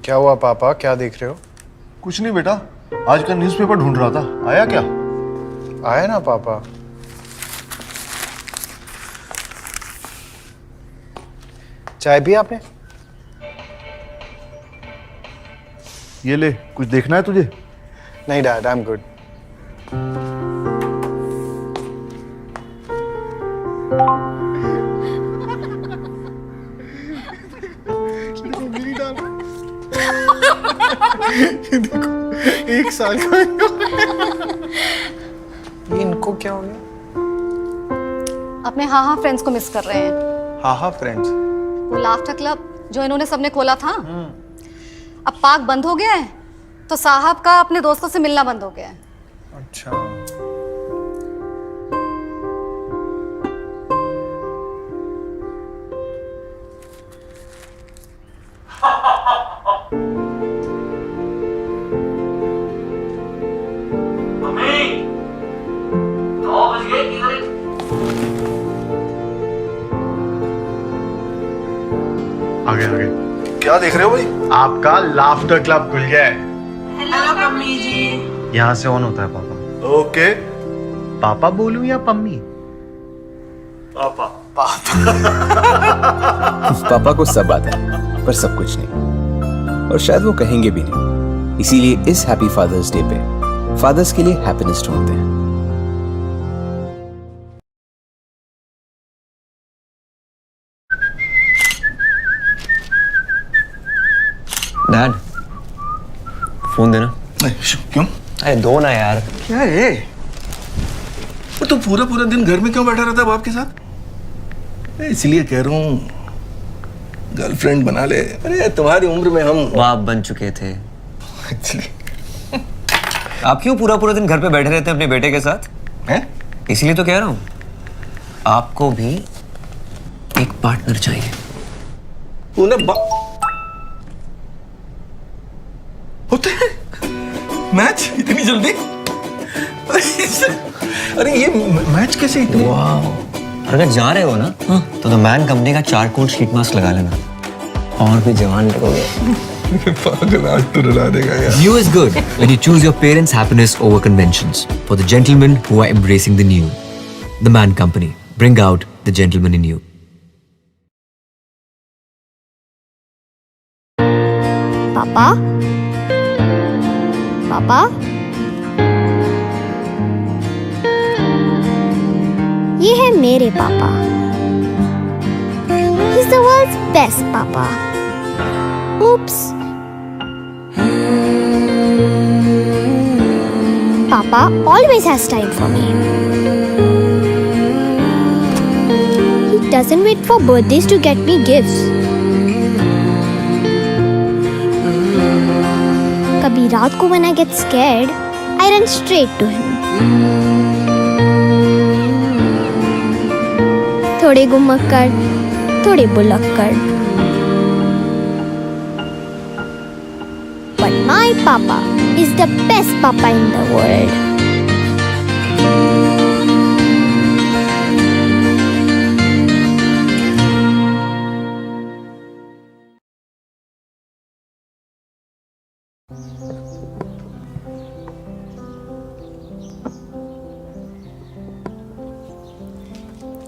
क्या हुआ पापा, क्या देख रहे हो? कुछ नहीं बेटा, आज का न्यूज़पेपर ढूंढ रहा था। आया क्या? आया ना पापा। चाय पी आपने? ये ले, कुछ देखना है तुझे? नहीं डैड, आई एम गुड। देखो, 1 साल का इनको क्या हो गया? अपने हाँ हाँ फ्रेंड्स को मिस कर रहे हैं। हाँ हाँ फ्रेंड्स। वो लाफ्टर क्लब जो इन्होंने सबने खोला था, अब पार्क बंद हो गया है, तो साहब का अपने दोस्तों से मिलना बंद हो गया है। अच्छा। आगे आगे। क्या देख रहे हो भाई? आपका लाफ्टर क्लब खुल गया है। हेलो मम्मी जी। यहाँ से ऑन होता है पापा। ओके। पापा बोलूं या पम्मी? पापा। पापा को सब आता है पर सब कुछ नहीं, और शायद वो कहेंगे भी नहीं। इसीलिए इस हैप्पी फादर्स डे पे फादर्स के लिए हैप्पीनेस ढूंढते हैं। डैड, फोन देना। क्यों? अरे दो ना यार। क्या है? और तू पूरा पूरा दिन घर में क्यों बैठा रहता है बाप के साथ? इसलिए कह रहा हूँ गर्लफ्रेंड बना ले। अरे तुम्हारी उम्र में हम बाप बन चुके थे। आप क्यों पूरा पूरा दिन घर पे बैठे रहते हैं अपने बेटे के साथ? हैं? इसलिए तो कह रहा हूँ, आपको भी एक पार्टनर चाहिए। तूने होते हैं मैच इतनी जल्दी? अरे ये मैच कैसे इतने? अगर जा रहे हो ना, तो द मैन कंपनी का चारकोल शीट मास्क लगा लेना, और भी जवान लगोगे। पागल, आज तो रुला देगा यार। New is good when you choose your parents' happiness over conventions. For the gentlemen who are embracing the new, the Man Company. Bring out the gentleman in you. पापा, पापा, ये है मेरे पापा। He's the world's best पापा। Oops. Papa always has time for me. He doesn't wait for birthdays to get me gifts. कभी रात को when I get scared, I run straight to him. थोड़े गुम्मक्कड़, थोड़े बुलक्कड़. But my papa is the best papa in the world.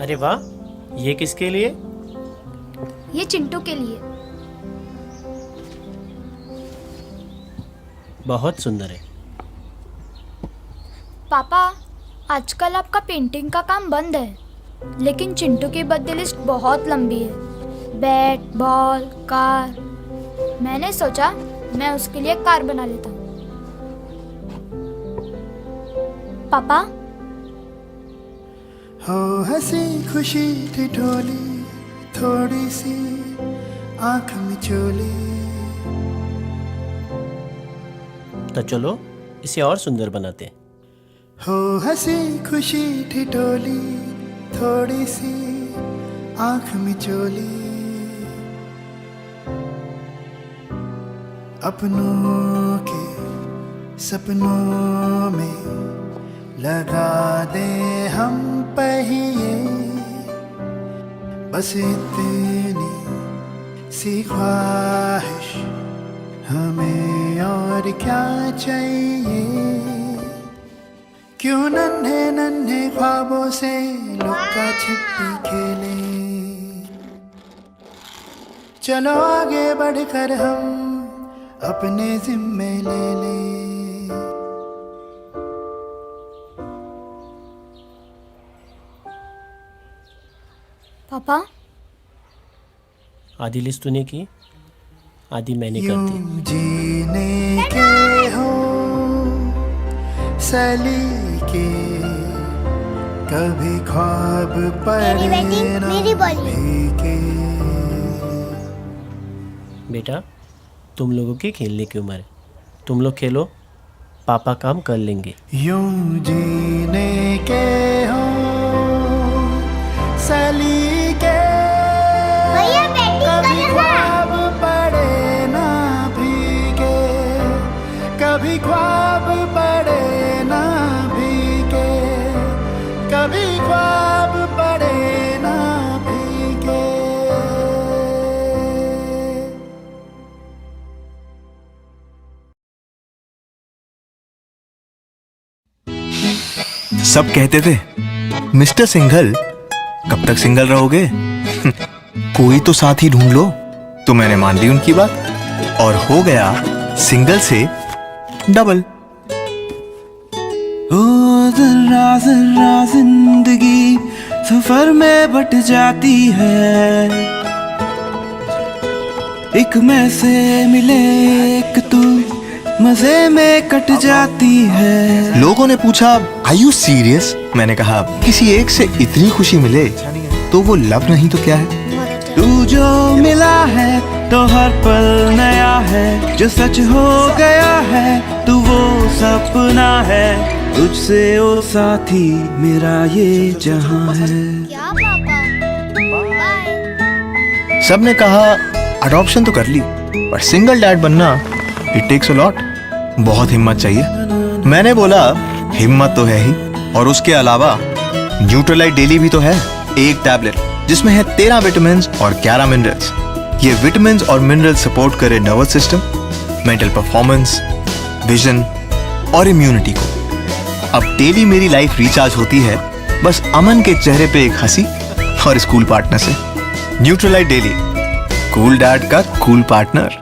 अरे वाह, ये किसके लिए? ये चिंटू के लिए। बहुत सुंदर है। पापा, आजकल आपका पेंटिंग का काम बंद है, लेकिन चिंटू की बर्थडे लिस्ट बहुत लंबी है। Bat, ball, car. मैंने सोचा मैं उसके लिए कार बना लेता हूँ। पापा, हो हंसी खुशी ठिठोली, थोड़ी सी आँख मिचोली। तो चलो इसे और सुंदर बनाते हैं। हो हंसी खुशी ठिठोली, थोड़ी सी आँख मिचोली। अपनों के सपनों में लगा दे हम पहिए, बस इतनी सी ख्वाहिश हमें और क्या चाहिए, क्यों नन्हे नन्हे ख्वाबों से लुका छिपी खेले। चलो आगे बढ़कर हम अपने जिम्मे ले ले। पापा, आधी लिस्ट तूने की, आधी मैंने कर दी। यूं जीने के हो सलीके, कभी ख्वाब पड़े ना भीगे। बेटा, तुम लोगों की खेलने की उम्र है, तुम लोग खेलो, पापा काम कर लेंगे। यूं जीने के हो सलीके, कभी ख्वाब पड़े ना भीगे, कभी ख्वाब पड़े ना भीगे, कभी ख्वाब पड़े ना भीगे। सब कहते थे मिस्टर सिंघल कब तक सिंगल रहोगे, कोई तो साथी ढूंढ लो। तो मैंने मान ली उनकी बात और हो गया सिंगल से डबल। ओ जरा जरा जिंदगी सफर में बट जाती है, एक मैं से मिले एक तू मजे में कट जाती है। लोगों ने पूछा आर यू सीरियस, मैंने कहा किसी एक से इतनी खुशी मिले तो वो लव नहीं तो क्या है। तू जो मिला है तो हर पल नया है, जो सच हो गया है तू वो सपना है, तुझसे ओ साथी मेरा ये जहां है। क्या पापा, बाय। सबने कहा अडॉप्शन तो कर ली पर सिंगल डैड बनना इट टेक्स अ लॉट, बहुत हिम्मत चाहिए। मैंने बोला हिम्मत तो है ही, और उसके अलावा न्यूट्रलाइट डेली भी तो है, एक टैबलेट जिसमें है 13 विटामिन और 11 मिनरल्स। ये विटामिन और मिनरल्स सपोर्ट करे nervous system, mental performance, vision और इम्यूनिटी को। अब डेली मेरी लाइफ रिचार्ज होती है बस अमन के चेहरे पे एक हंसी और स्कूल पार्टनर से। न्यूट्रलाइट डेली, कूल डैड का कूल पार्टनर।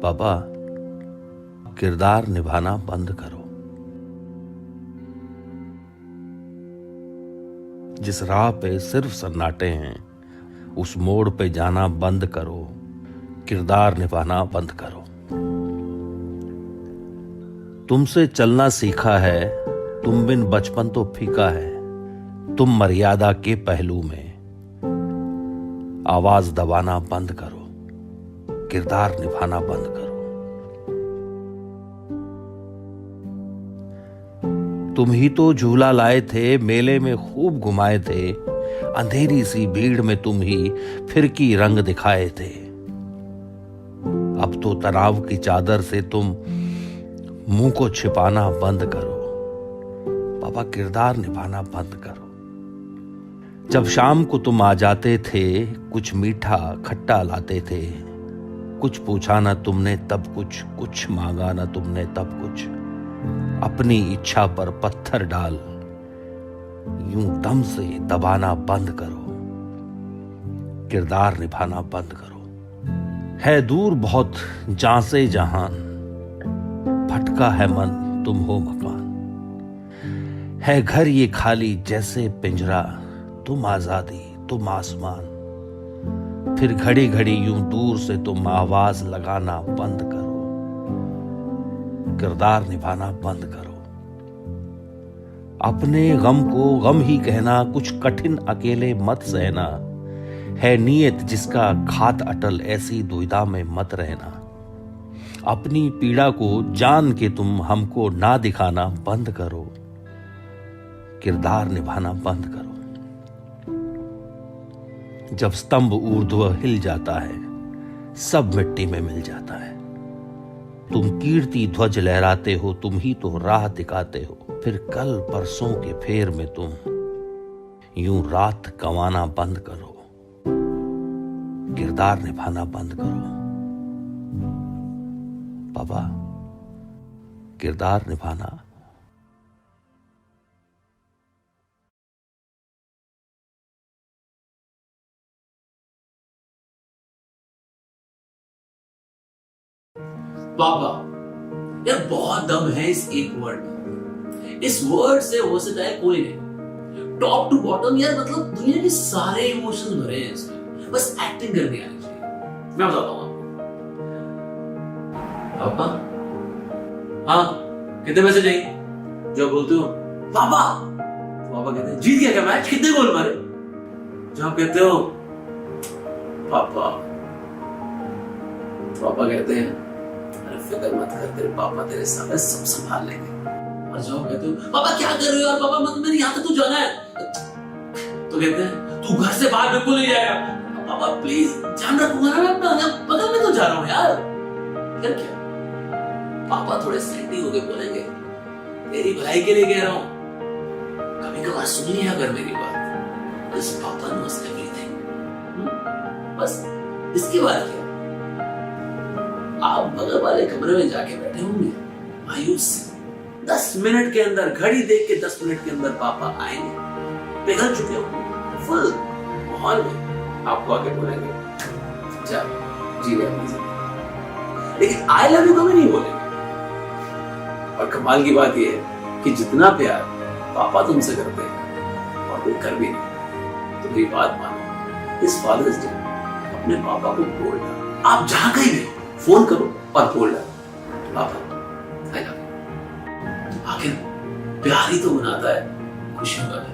पापा, किरदार निभाना बंद करो। जिस राह पे सिर्फ सन्नाटे हैं उस मोड़ पे जाना बंद करो, किरदार निभाना बंद करो। तुमसे चलना सीखा है, तुम बिन बचपन तो फीका है। तुम मर्यादा के पहलू में आवाज दबाना बंद करो, किरदार निभाना बंद करो। तुम ही तो झूला लाए थे, मेले में खूब घुमाए थे, अंधेरी सी भीड़ में तुम ही फिरकी रंग दिखाए थे। अब तो तनाव की चादर से तुम मुंह को छिपाना बंद करो। पापा, किरदार निभाना बंद करो। जब शाम को तुम आ जाते थे, कुछ मीठा खट्टा लाते थे। कुछ पूछा ना तुमने तब कुछ मांगा ना तुमने तब कुछ। अपनी इच्छा पर पत्थर डाल, यूं दम से दबाना बंद करो, किरदार निभाना बंद करो। है दूर बहुत जहां से जहान, भटका है मन तुम हो मकान। है घर ये खाली जैसे पिंजरा, तुम आजादी तुम आसमान। फिर घड़ी घड़ी यूं दूर से तुम आवाज लगाना बंद करो, किरदार निभाना बंद करो। अपने गम को गम ही कहना, कुछ कठिन अकेले मत सहना। है नियत जिसका घात अटल, ऐसी दुविधा में मत रहना। अपनी पीड़ा को जान के तुम हमको ना दिखाना बंद करो, किरदार निभाना बंद करो। जब स्तंभ ऊर्ध्व हिल जाता है, सब मिट्टी में मिल जाता है। तुम कीर्ति ध्वज लहराते हो, तुम ही तो राह दिखाते हो। फिर कल परसों के फेर में तुम यूं रात गंवाना बंद करो, किरदार निभाना बंद करो। पापा, किरदार निभाना। पापा, यार बहुत दम है इस एक वर्ड में। इस वर्ड से वर्सेटाइल कोई नहीं। टॉप टू बॉटम यार, मतलब दुनिया के सारे इमोशंस भरे हैं इसमें, बस एक्टिंग करनी आनी चाहिए। मैं बताता हूँ आपको। पापा, हाँ कितने पैसे चाहिए? जो बोलते हो पापा। पापा कहते हैं जीत गया क्या मैच? कितने गोल मारे? जो आप कहते हो पापा। पापा कहते हैं फिक्र मत कर, तेरे पापा तेरे सामने सब संभाल लेंगे। और जब कहते हो पापा क्या कर रहे हो यार, पापा मतलब मेरे यहाँ तक तो जाना है, तो कहते हैं तू घर से बाहर बिल्कुल नहीं जाएगा। पापा प्लीज ध्यान रखूंगा ना, मैं अपना बगल में तो जा रहा हूँ यार। फिर क्या पापा थोड़े सैंडी होके बोलेंगे, तेरी भलाई के लिए कह रहा हूँ, कभी कभार सुनिए अगर मेरी बात। दिस पापा नोस एवरीथिंग। बस इसके बाद क्या, आप बगल वाले कमरे में जाके बैठे होंगे मायूस। 10 मिनट के अंदर, घड़ी देख के 10 मिनट के अंदर पापा आएंगे, पिघल चुके होंगे फुल माहौल में। आपको आके बोलेंगे जा जी ले अपनी जिंदगी, लेकिन आई लव यू कभी नहीं बोलेंगे। और कमाल की बात यह है कि जितना प्यार पापा तुमसे करते हैं और कोई कर भी नहीं। तो मेरी बात मानो, इस फादर्स डे अपने पापा को बोल दो। आप जहां कहीं भी फोन करो और बोल दो पापा आई लव यू। आखिर प्यार ही तो बनाता है खुशियों का घर।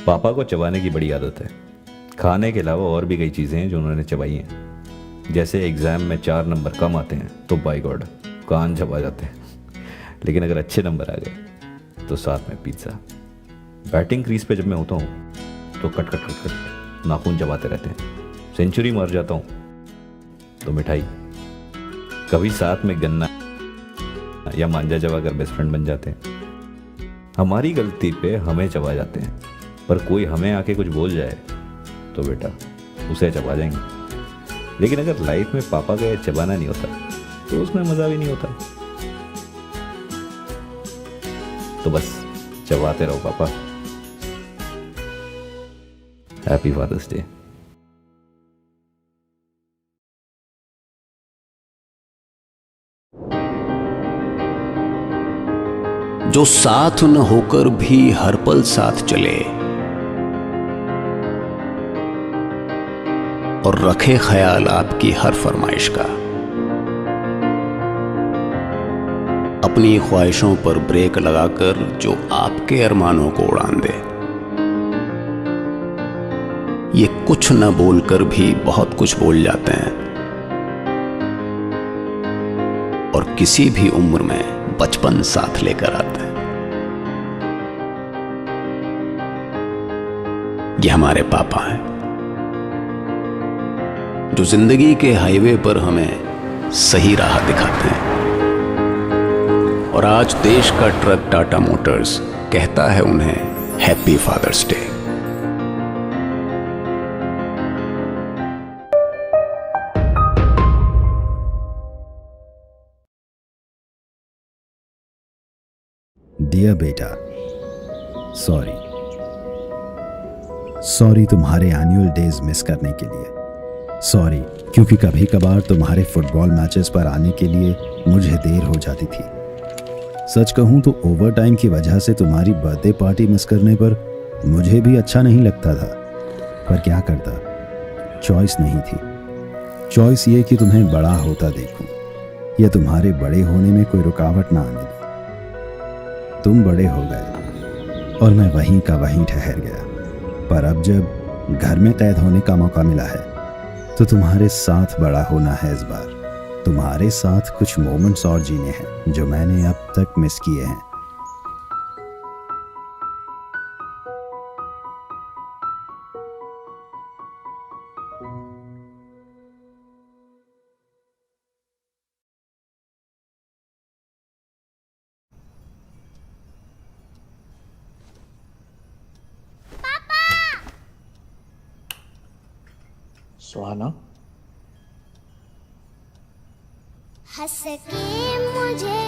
पापा को चबाने की बड़ी आदत है। खाने के अलावा और भी कई चीज़ें हैं जो उन्होंने चबाई हैं। जैसे एग्ज़ाम में 4 नंबर कम आते हैं तो बाय गॉड कान चबा जाते हैं, लेकिन अगर अच्छे नंबर आ गए तो साथ में पिज़्ज़ा। बैटिंग क्रीज पे जब मैं होता हूँ तो कट कट कट कट नाखून चबाते रहते हैं। सेंचुरी मार जाता हूँ तो मिठाई। कभी साथ में गन्ना या मांझा चबा कर बेस्ट फ्रेंड बन जाते हैं। हमारी गलती पे हमें चबा जाते हैं, पर कोई हमें आके कुछ बोल जाए तो बेटा उसे चबा जाएंगे। लेकिन अगर लाइफ में पापा का ये चबाना नहीं होता तो उसमें मजा भी नहीं होता। तो बस चबाते रहो पापा। Happy father's day. जो साथ न होकर भी हर पल साथ चले और रखे ख्याल आपकी हर फरमाइश का, अपनी ख्वाहिशों पर ब्रेक लगाकर जो आपके अरमानों को उड़ान दे। ये कुछ न बोलकर भी बहुत कुछ बोल जाते हैं और किसी भी उम्र में बचपन साथ लेकर आते हैं। ये हमारे पापा हैं जो जिंदगी के हाईवे पर हमें सही राह दिखाते हैं। और आज देश का ट्रक टाटा मोटर्स कहता है उन्हें हैप्पी फादर्स डे। डियर बेटा, सॉरी तुम्हारे एनुअल डेज मिस करने के लिए। सॉरी क्योंकि कभी कभार तुम्हारे फुटबॉल मैचेस पर आने के लिए मुझे देर हो जाती थी। सच कहूं तो ओवर टाइम की वजह से तुम्हारी बर्थडे पार्टी मिस करने पर मुझे भी अच्छा नहीं लगता था, पर क्या करता, चॉइस नहीं थी। चॉइस ये कि तुम्हें बड़ा होता देखूं या तुम्हारे बड़े होने में कोई रुकावट ना आने दो। तुम बड़े हो गए और मैं वहीं का वहीं ठहर गया। पर अब जब घर में कैद होने का मौका मिला है तो तुम्हारे साथ बड़ा होना है। इस बार तुम्हारे साथ कुछ मोमेंट्स और जीने हैं जो मैंने अब तक मिस किए हैं। सुहाना, हंस के मुझे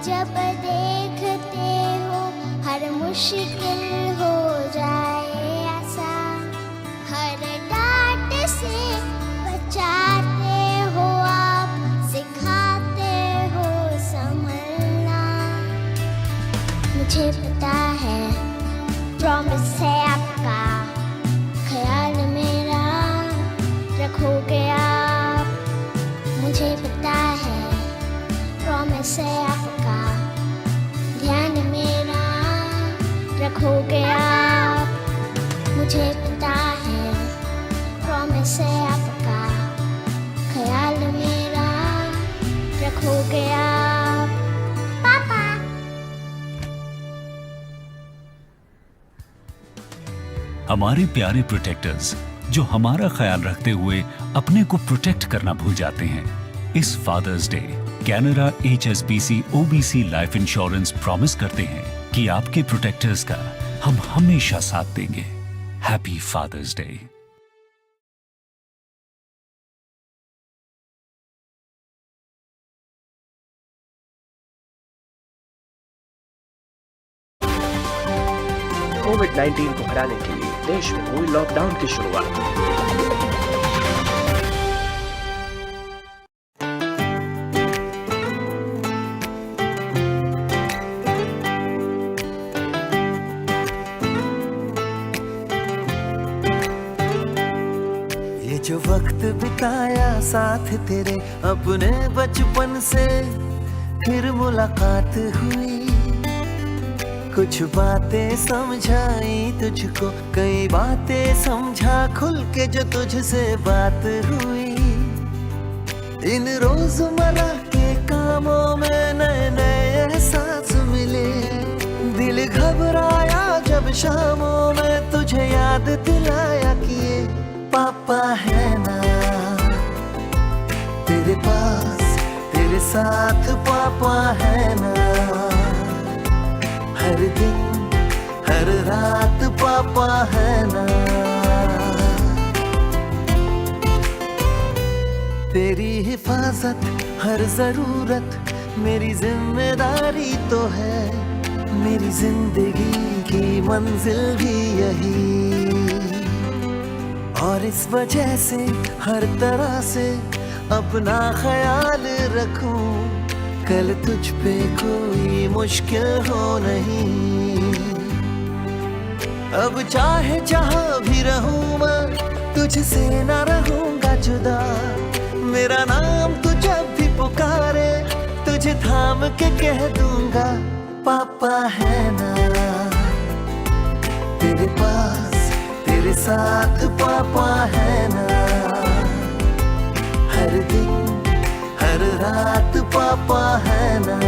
जब देखते हो हर मुश्किल हो जाए आसान। हर डांट से बचाते हो आप, सिखाते हो संभलना। मुझे पता है प्रॉमिस है आपका, ख्याल मेरा रखोगे आप। मुझे पता है प्रॉमिस है आपका, ध्यान मेरा रखोगे आप। मुझे पता है प्रॉमिस है आपका, ख्याल मेरा रखोगे आप। पापा। हमारे प्यारे प्रोटेक्टर्स जो हमारा ख्याल रखते हुए अपने को प्रोटेक्ट करना भूल जाते हैं, इस father's day Canara HSBC OBC life insurance promise करते हैं कि आपके प्रोटेक्टर्स का हम हमेशा साथ देंगे। Happy father's day. कोविड-19 को हराने के लिए देश में हुई लॉकडाउन की शुरुआत। ये जो वक्त बिताया साथ तेरे अपने बचपन से, फिर मुलाकात हुई, कुछ बातें समझाई तुझको, कई बातें समझा खुल के जो तुझसे बात हुई। इन रोजमर्रा के कामों में नए नए एहसास मिले, दिल घबराया जब शामों में तुझे याद दिलाया कि ये पापा है ना तेरे पास, तेरे साथ पापा है ना। हर दिन हर रात पापा है ना। तेरी हिफाजत हर जरूरत मेरी जिम्मेदारी तो है, मेरी जिंदगी की मंजिल भी यही। और इस वजह से हर तरह से अपना ख्याल रखूं, कल तुझ पे कोई मुश्किल हो नहीं। अब चाहे जहां भी रहूं मैं, तुझसे ना रहूंगा जुदा। मेरा नाम तू जब भी पुकारे, तुझे थाम के कह दूंगा पापा है ना तेरे पास, तेरे साथ पापा है ना। हर दिन हर रात पापा है ना,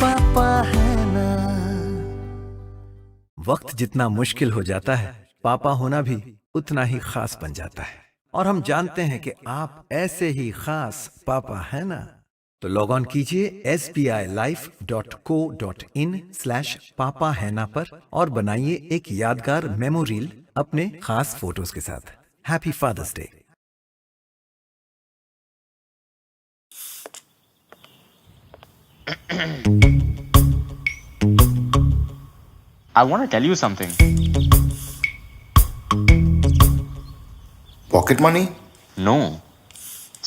पापा है ना। वक्त जितना मुश्किल हो जाता है, पापा होना भी उतना ही खास बन जाता है। और हम जानते हैं कि आप ऐसे ही खास पापा है ना। तो लॉग ऑन कीजिए sbilife.co.in/पापा है ना पर और बनाइए एक यादगार मेमो रील अपने खास फोटोज के साथ। Happy father's day. I want to tell you something. Pocket money? No,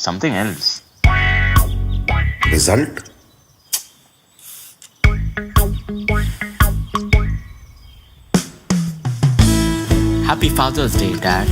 something else. Result? Happy Father's Day, Dad.